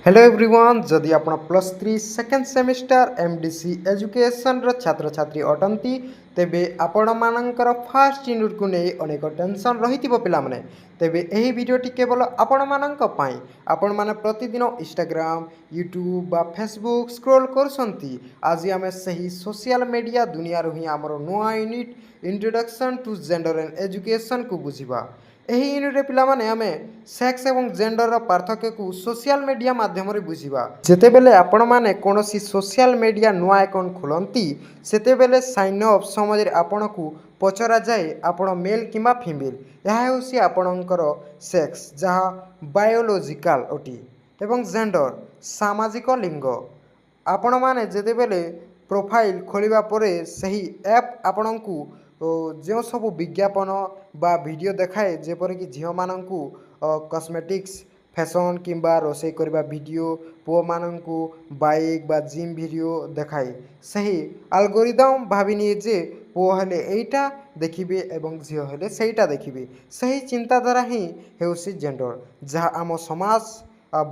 Hello everyone जदि आप +3 second semester MDC education छात्र छात्री अटंती तेबे आपण मानकर फास्ट यूनिट को नहीं अनेक टेंशन रही पाने तेबे यही वीडियोटी केवल आपण मानक पई आपण माने प्रतिदिन इंस्टाग्राम यूट्यूब बा फेसबुक स्क्रॉल करसंती आज आम सही सोशल मीडिया दुनिया ही आमर नुआ unit introduction to gender and education को बुझा ଏହି ୟୁନିଟ୍ରେ ପିଲାମାନେ ଆମେ ସେକ୍ସ ଏବଂ ଜେଣ୍ଡରର ପାର୍ଥକ୍ୟକୁ ସୋସିଆଲ ମିଡ଼ିଆ ମାଧ୍ୟମରେ ବୁଝିବା। ଯେତେବେଳେ ଆପଣମାନେ କୌଣସି ସୋସିଆଲ ମିଡ଼ିଆ ନୂଆ ଆକାଉଣ୍ଟ ଖୋଲନ୍ତି ସେତେବେଳେ ସାଇନ୍ ଅପ୍ ସମୟରେ ଆପଣଙ୍କୁ ପଚରାଯାଏ ଆପଣ ମେଲ୍ କିମ୍ବା ଫିମେଲ୍। ଏହା ହେଉଛି ଆପଣଙ୍କର ସେକ୍ସ ଯାହା ବାୟୋଲୋଜିକାଲ ଅଟେ ଏବଂ ଜେଣ୍ଡର ସାମାଜିକ ଲିଙ୍ଗ। ଆପଣମାନେ ଯେତେବେଳେ ପ୍ରୋଫାଇଲ୍ ଖୋଲିବା ପରେ ସେହି ଆପ୍ ଆପଣଙ୍କୁ ଯେଉଁ ସବୁ ବିଜ୍ଞାପନ बा वीडियो देखाए जेपरिक झील मानू कस्मेटिक्स फैशन किंबा रोषे करने वीडियो पुओ मानू बाइक बा जिम वीडियो देखाए सही आल्गोरिदम भाविनिए जे पुओ हेले एटा देखिबे एवं झील हेले सेटा देखिबे सही चिंताधारा ही हेउसी जेंडर जहाँ आम समाज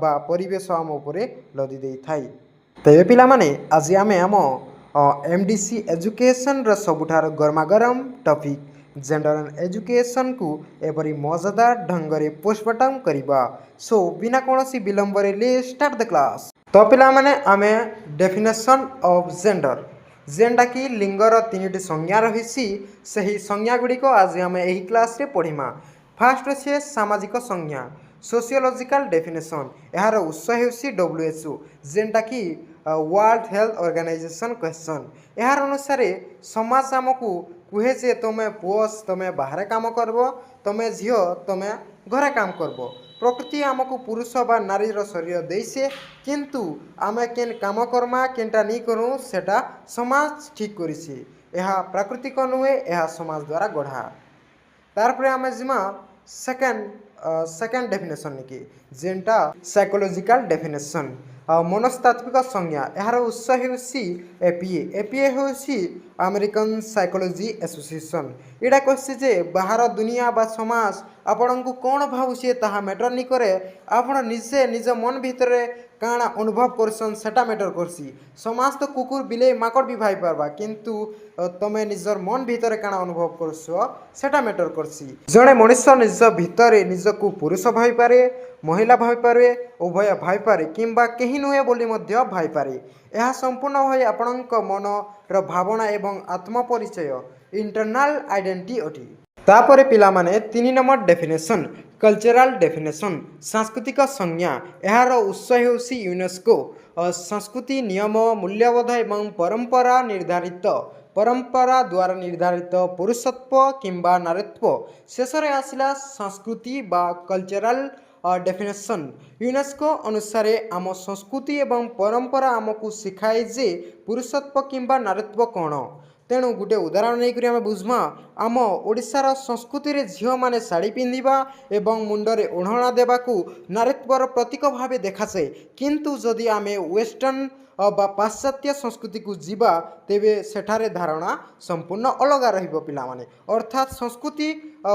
बा परिवेश आम उपरे लदी देई थाई। तेबे पिला माने आज आमे आम एमडीसी एजुकेशन र सबुठार गरमागरम टॉपिक जेंडर एंड एजुकेशन को एपरी मजादार ढंग से पोस्टमार्टम करवा। सो बिना कौन विलंब ले स्टार्ट द क्लास। तो पिला माने आमे डेफिनेशन ऑफ जेंडर जेनटा कि लिंगर तीन संज्ञा रही सही संज्ञा गुड़िक आज आम यही क्लास रे पढ़िमा। फास्ट अच्छे सामाजिक संज्ञा सोशियोलॉजिकल डेफिनेशन यार उत्स होसी WHO जेनटा कि वर्ल्ड हेल्थ ऑर्गेनाइजेशन क्वेश्चन यार अनुसार समाज आमको कहे जे तुम्हें पुओस तुम्हें बाहर काम करब तुम्हें झील तुम्हें घरे काम करब प्रकृति आमको पुरुष बा नारीर शरीर देसे किंतु आमे केन काम करमा केनटा नहीं करूँ सेटा समाज ठीक करिछि यह प्राकृतिक नुहे यह समाज द्वारा गढ़ा। तारपर आमे जिमा सेकेंड डेफिनेशन निकी जेनटा साइकोलॉजिकल डेफिनेशन मनस्तात्विक संज्ञा यार उत्स होसी एपीए होसी अमेरिकन साइकोलॉजी एसोसिएशन इटा कहसी जे बाहर दुनिया बा समाज आपण को कौन भावुसी ताहा मैटर नहीं करे आपण निजे निज मन भितर काଣା अनुभव करसन सेटा मैटर करसी समाज तो कुकुर बिले माकड़ भी भाई पारबा किंतु तमे निजर मन भितर काଣା अनुभव करसो सेटा मैटर करसी। जड़े मनुष्य निज भितर निजको पुरुष भाई पारे महिला भाई पारे उभय भाई पारे किंबा कहीं नुहे बोली मध्य भाई पारे यह संपूर्ण भाई आपणक मनर भावना एवं आत्मपरिचय इंटरनल आइडेंटिटी अटे। तापर पिला माने 3 नंबर डेफिनेशन कल्चरल डेफिनेशन सांस्कृतिक संज्ञा यार उत्स होसी यूनेस्को संस्कृति नियम मूल्यबोध एवं परंपरा द्वारा निर्धारित पुरुषत्व किंबा नारीत्व शेष आसला संस्कृति बा कल्चरल डेफिनेशन यूनेस्को अनुसार आम संस्कृति एवं परंपरा आमको शिखाए जे पुरुषत्व किंबा नारीत्व कौन तेणु गोटे उदाहरण नहीं आम बुझमा आम ओडिशार संस्कृति रे झील माने साड़ी पिंधिबा एवं मुंडरे ओढ़णा देवाकू नारीत्वर प्रतीक भाव देखासे किंतु जदि आमे वेस्टर्न बा पाश्चात्य संस्कृति को जीवा तेबे सेठारे धारणा संपूर्ण अलग रहिबो पिला माने अर्थात संस्कृति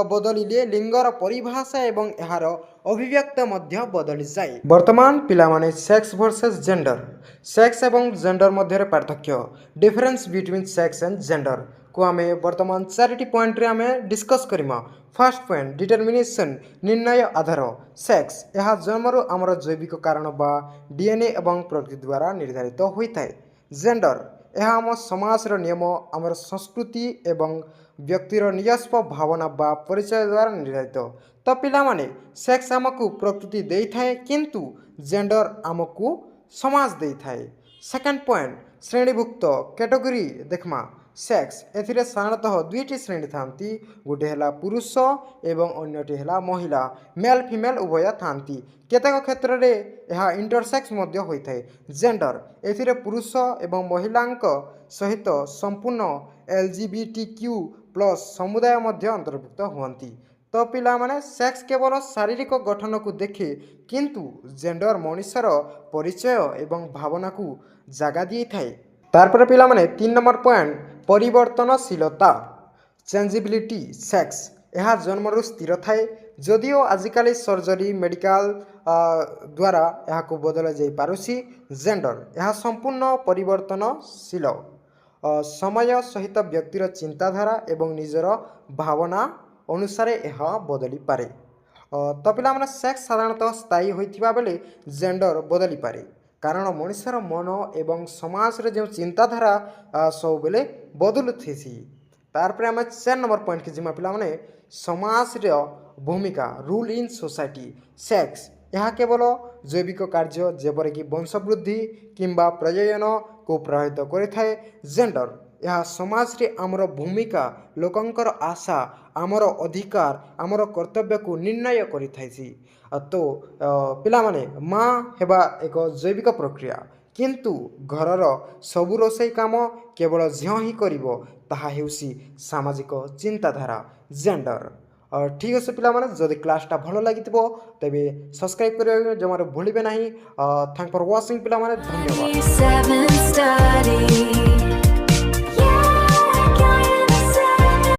बदलिले लिंगर परिभाषा एवं यार अभिव्यक्त मध्य बदली जाए। वर्तमान पिला माने सेक्स वर्सेस जेंडर सेक्स एवं जेंडर मध्य पार्थक्य difference between sex and gender को आम वर्तमान 4टी पॉइंट रे आमे डिस्कस करिमा। फर्स्ट पॉइंट डिटरमिनेशन निर्णय आधार सेक्स यह जन्मरू आमर जैविक कारण बा डीएनए एवं प्रकृति द्वारा निर्धारित होता है। जेंडर यह आम समाज नियम आमर संस्कृति एवं व्यक्तिर निजस्व भावना बा परिचय द्वारा निर्धारित। तो पिला माने सेक्स आमको प्रकृति दे थाए किंतु जेंडर आमको समाज दे थाए। सेकेंड पॉइंट श्रेणीभुक्त कैटेगरी देखमा सेक्स एथिरे साधारणतः 2टी श्रेणी थांती गोटे है पुरुष एवं अन्यटी है महिला मेल फीमेल उभय थांती केतेक क्षेत्र रे यह इंटरसेक्स मध्य होता है। जेंडर एथिरे पुरुष एवं महिलांक सहित संपूर्ण LGBTQ+ समुदाय मध्य अंतर्भुक्त हुअंती। तो पिला माने सेक्स केवल शारीरिक गठन को देखे किंतु जेंडर मनुष्यर परिचय एवं भावना को जगह दी थाए। तारपर पिला माने 3 नंबर पॉइंट परिवर्तनशीलता चेंजिबिलिटी सेक्स यह जन्मरू स्थिर थाए जदिओ आजिकाली सर्जरी मेडिकल ଦ୍ୱାରା ଏହାକୁ ବଦଳାଯାଇ ପାରୁଛି ଜେଣ୍ଡର। ଏହା ସମ୍ପୂର୍ଣ୍ଣ ପରିବର୍ତ୍ତନଶୀଳ ସମୟ ସହିତ ବ୍ୟକ୍ତିର ଚିନ୍ତାଧାରା ଏବଂ ନିଜର ଭାବନା ଅନୁସାରେ ଏହା ବଦଳିପାରେ। ତ ପିଲାମାନେ ସେକ୍ସ ସାଧାରଣତଃ ସ୍ଥାୟୀ ହୋଇଥିବା ବେଳେ ଜେଣ୍ଡର ବଦଳିପାରେ କାରଣ ମଣିଷର ମନ ଏବଂ ସମାଜରେ ଯେଉଁ ଚିନ୍ତାଧାରା ସବୁବେଳେ ବଦଳୁଥିସି। ତାପରେ ଆମେ 4 ନମ୍ବର ପଏଣ୍ଟକି ଯିମା ପିଲାମାନେ ସମାଜର ଭୂମିକା ରୁଲ୍ ଇନ୍ ସୋସାଇଟି ସେକ୍ସ ଏହା କେବଳ ଜୈବିକ କାର୍ଯ୍ୟ ଯେପରିକି ବଂଶବୃଦ୍ଧି କିମ୍ବା ପ୍ରଜନନକୁ ପ୍ରଭାବିତ କରିଥାଏ। ଜେଣ୍ଡର ଏହା ସମାଜରେ ଆମର ଭୂମିକା ଲୋକଙ୍କର ଆଶା ଆମର ଅଧିକାର ଆମର କର୍ତ୍ତବ୍ୟକୁ ନିର୍ଣ୍ଣୟ କରିଥାଇଛି। ତ ପିଲାମାନେ ମା ହେବା ଏକ ଜୈବିକ ପ୍ରକ୍ରିୟା କିନ୍ତୁ ଘରର ସବୁ ରୋଷେଇ କାମ କେବଳ ଝିଅ ହିଁ କରିବ ତାହା ହେଉଛି ସାମାଜିକ ଚିନ୍ତାଧାରା ଜେଣ୍ଡର। ଠିକ୍ ଅଛି ପିଲାମାନେ ଯଦି କ୍ଲାସ୍ଟା ଭଲ ଲାଗିଥିବ ତେବେ ସବସ୍କ୍ରାଇବ୍ କରିବାକୁ ଜମାରୁ ଭୁଲିବେ ନାହିଁ। ଥ୍ୟାଙ୍କ ଫର୍ ୱାଚିଂ ପିଲାମାନେ ଧନ୍ୟବାଦ।